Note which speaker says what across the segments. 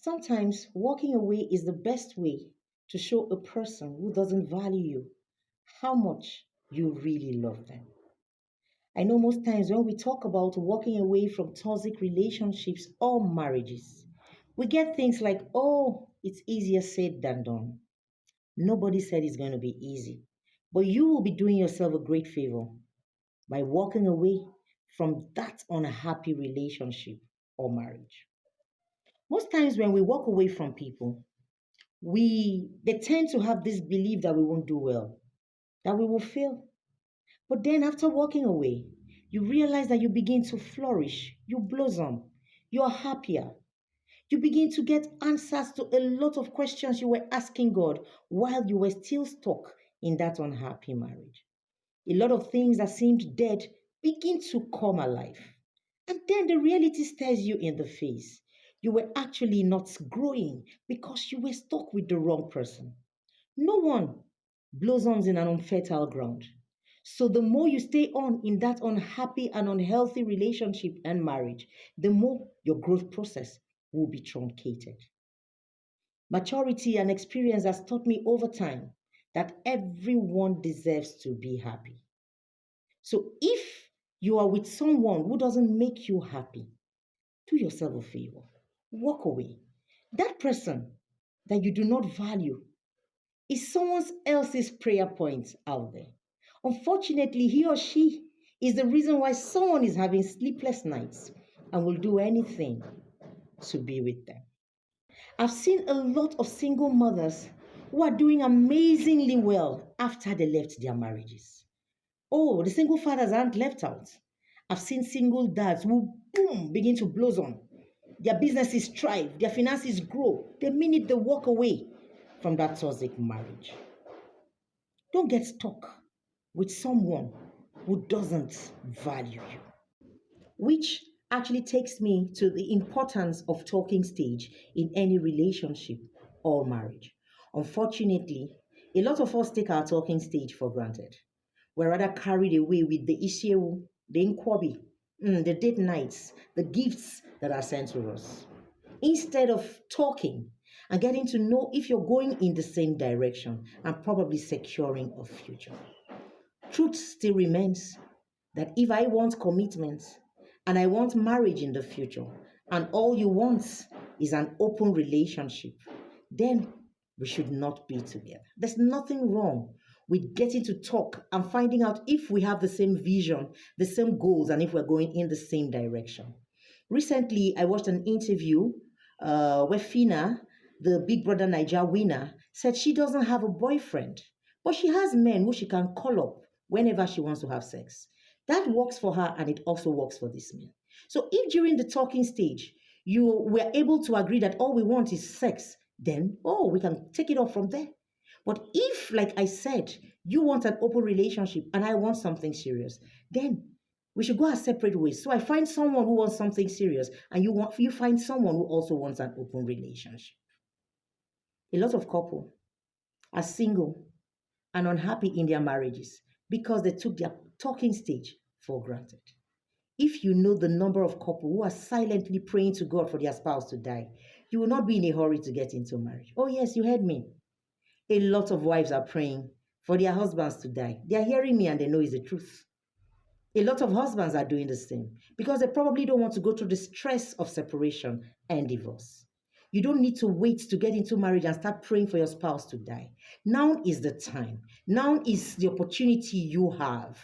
Speaker 1: Sometimes walking away is the best way to show a person who doesn't value you how much you really love them. I know most times when we talk about walking away from toxic relationships or marriages, we get things like, oh, it's easier said than done. Nobody said it's going to be easy, but you will be doing yourself a great favor by walking away from that unhappy relationship or marriage. Most times when we walk away from people, we they tend to have this belief that we won't do well, that we will fail. But then after walking away, you realize that you begin to flourish, you blossom, you're happier. You begin to get answers to a lot of questions you were asking God while you were still stuck in that unhappy marriage. A lot of things that seemed dead begin to come alive. And then the reality stares you in the face. You were actually not growing because you were stuck with the wrong person. No one blossoms in an unfertile ground. So the more you stay on in that unhappy and unhealthy relationship and marriage, the more your growth process will be truncated. Maturity and experience has taught me over time that everyone deserves to be happy. So if you are with someone who doesn't make you happy, do yourself a favor. Walk away. That person that you do not value is someone else's prayer point out there. Unfortunately, he or she is the reason why someone is having sleepless nights and will do anything to be with them. I've seen a lot of single mothers who are doing amazingly well after they left their marriages. Oh, the single fathers aren't left out. I've seen single dads who, boom, begin to blossom. Their businesses thrive, their finances grow the minute they walk away from that toxic marriage. Don't get stuck with someone who doesn't value you. Which actually takes me to the importance of talking stage in any relationship or marriage. Unfortunately, a lot of us take our talking stage for granted. We're rather carried away with the issue, the inquiry, the date nights, the gifts that are sent to us. Instead of talking and getting to know if you're going in the same direction and probably securing a future. Truth still remains that if I want commitment and I want marriage in the future, and all you want is an open relationship, then we should not be together. There's nothing wrong with getting to talk and finding out if we have the same vision, the same goals, and if we're going in the same direction. Recently, I watched an interview where Fina, the Big Brother Niger winner, said she doesn't have a boyfriend, but she has men who she can call up whenever she wants to have sex. That works for her and it also works for this man. So if during the talking stage you were able to agree that all we want is sex, then oh, we can take it off from there. But if, like I said, you want an open relationship and I want something serious, then we should go our separate ways. So I find someone who wants something serious, and you find someone who also wants an open relationship. A lot of couple are single and unhappy in their marriages because they took their talking stage for granted. If you know the number of couples who are silently praying to God for their spouse to die, you will not be in a hurry to get into marriage. Oh, yes, you heard me. A lot of wives are praying for their husbands to die. They are hearing me and they know it's the truth. A lot of husbands are doing the same because they probably don't want to go through the stress of separation and divorce. You don't need to wait to get into marriage and start praying for your spouse to die. Now is the time. Now is the opportunity you have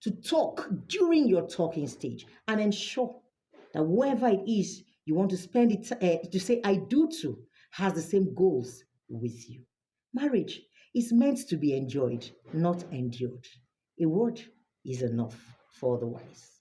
Speaker 1: to talk during your talking stage and ensure that whoever it is you want to spend it to say I do to has the same goals with you. Marriage is meant to be enjoyed, not endured. A word is enough for the wise.